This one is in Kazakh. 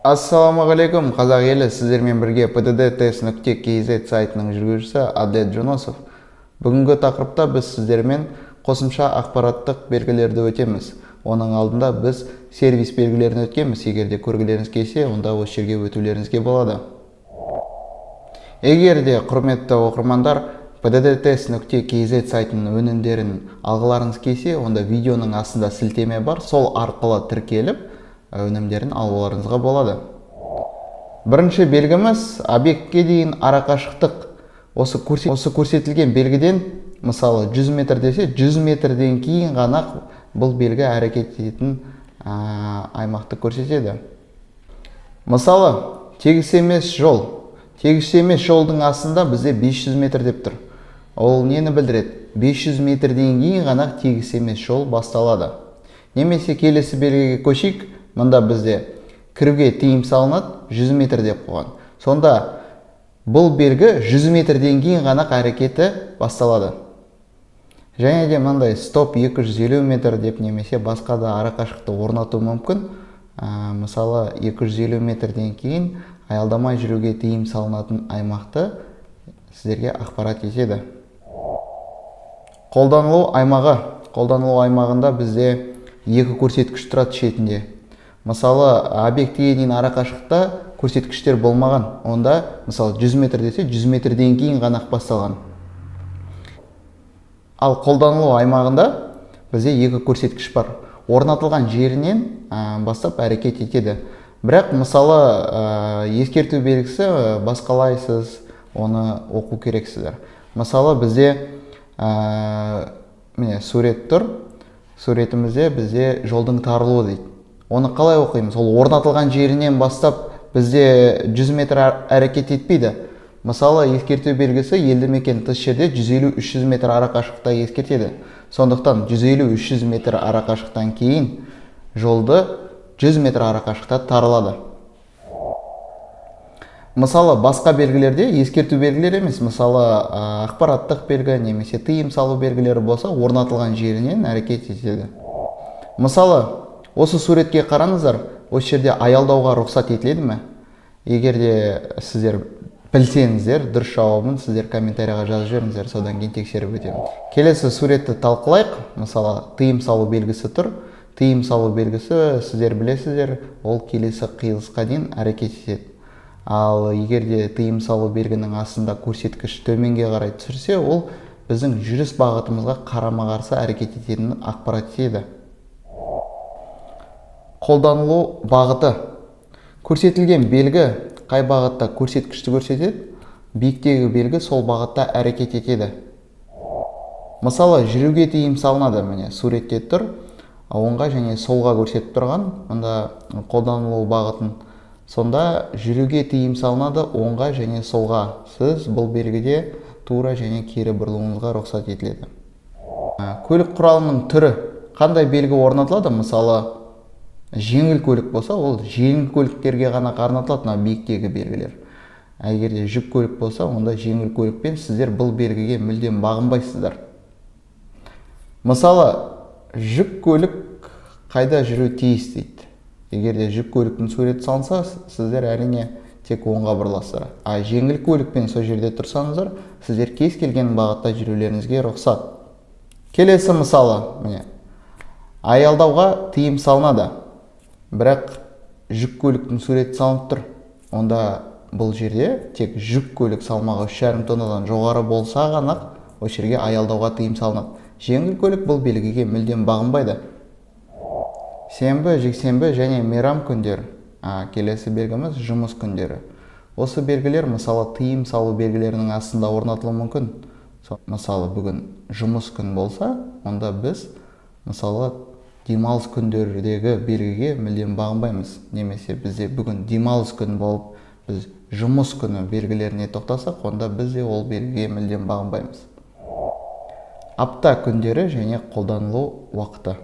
Ассалаумағалейкум, қазақ елі, сіздермен бірге pddtest.kz сайтының жүргізушісі Адлет Жоносов. Бүгінгі тақырыпта біз сіздермен қосымша ақпараттық белгілерді өтеміз. Оның алдында біз сервис белгілерін өткенбіз. Егер де көргілеріңіз келсе, онда осы жерге өтулеріңізге болады. Егер де құрметті оқырмандар pddtest.kz сайтының өнімдерін алғыларыңыз келсе, онда видеоның астында сілтеме бар, сол арқылы тіркеліп өнімдерін алуларыңызға болады. Бірінші белгіміз объектке дейін арақашықтық. Осы көрсетілген белгіден, мысалы 100 метр десе, 100 метрден кейін ғана бұл белгі әрекет ететін аймақты көрсетеді. Мысалы, тегіс емес жол. Тегіс емес жолдың астында бізде 500 метр деп тұр. Ол нені білдіреді? 500 метрден кейін ғана тегіс емес жол басталады. Немесе келесі белгіге көшейік. Мұнда бізде кіруге тыйым салынады 100 метр деп қойған. Сонда бұл белгі 100 метрден кейін ғана әрекеті басталады. Және де мындай стоп 250 метр деп немесе басқа да арақашықты орнату мүмкін. Мысалы 250 метрден кейін аялдамай жүруге тыйым салынатын аймақты сіздерге ақпарат етеді. Қолданылу аймағы. Қолданылу аймағында бізде екі көрсеткіш тұрады шетінде. Мысалы, объектіге дейін арақашықта көрсеткіштер болмаған. Онда, мысалы, 100 метр десе, 100 метрден кейін ғана басталған. Ал қолданылу аймағында бізде екі көрсеткіш бар. Орнатылған жерінен бастап әрекет етеді. Бірақ, мысалы, ескерту белгісі басқалайсыз, оны оқу керексіздер. Мысалы, бізде сурет тұр. Суретімізде бізде жолдың тарылуы дейді. Оны қалай оқимыз? Ол орнатылған жерінен бастап бізде 100 метр әрекет етпейді. Мысалы, ескерту белгісі елді мекен тыс жерде 150-300 метр арақашықта ескертеді. Сондықтан 150-300 метр арақашықтан кейін жолды 100 метр арақашықта тарылады. Мысалы, басқа белгілерде ескерту белгілер емес. Мысалы, ақпараттық белгі немесе тыйым салу белгілері болса, орнатылған жерінен әрекет етеді. Мысалы, осы суретке қараңыздар, осы жерде аялдауға рұқсат етіледі ме? Егер де сіздер білсеңіздер, дұрыс жауабын сіздер комментарияға жазып жіберіңіздер, содан кейін тексеріп өтемін. Келесі суретті талқылайық. Мысалы, тыйым салу белгісі тұр. Тыйым салу белгісі сіздер білесіздер, ол келесі қиылысқа дейін әрекет етеді. Ал егер де тыйым салу белгінің астында көрсеткіш төменге қарай түсірсе, ол біздің жүріс бағытымызға қарама-қарсы әрекет ететінін ақпарат етеді. Қолданылу бағыты. Көрсетілген белгі қай бағытта көрсеткішті көрсетеді, биіктегі белгі сол бағытта әрекет етеді. Мысалы, жүруге тыйым салынады, міне суретте тұр, оңға және солға көрсетіп тұрған, онда қолданылу бағытын. Сонда жүруге тыйым салынады оңға және солға. Сіз бұл белгіде тура және кері бұрылуыңызға рұқсат етіледі. Көлік құралының түрі қандай белгі орнатылады? Мысалы, жеңіл көлік болса, ол жеңіл көліктерге ғана арнатылады биіктегі белгілер. Егер де жүк көлік болса, онда жеңіл көлікпен сіздер бұл белгіге мүлдем бағынбайсыздар. Мысалы, жүк көлік қайда жүру тиіс дейді. Егер де жүк көліктің суреті салынса, сіздер әрине тек оңға бұрыласыздар. Жеңіл көлікпен сол жерде тұрсаңыздар, сіздер кез келген бағытта жүрулеріңізге рұқсат. Келесі мысалы, міне, аялдауға тыйым салынады. Бірақ жүк көліктің суреті салынып тұр. Онда бұл жерде тек жүк көлік салмағы 3,5 тоннадан жоғары болса ғана осы жерге аялдауға тыйым салынады. Жеңіл көлік бұл белгіге мүлдем бағынбайды. Сенбі, жексенбі және мейрам күндер. Келесі белгіміз жұмыс күндері. Осы белгілер, мысалы, тыйым салу белгілерінің астында орнатылуы мүмкін. Мысалы, бүгін жұмыс күн болса, онда біз, мысалы, демалыс күндердегі белгіге мүлдем бағынбаймыз. Немесе бізде бүгін демалыс күн болып, біз жұмыс күні белгілеріне тоқтасақ, онда бізде ол белгіге мүлдем бағынбаймыз. Апта күндері және қолданылу уақыты.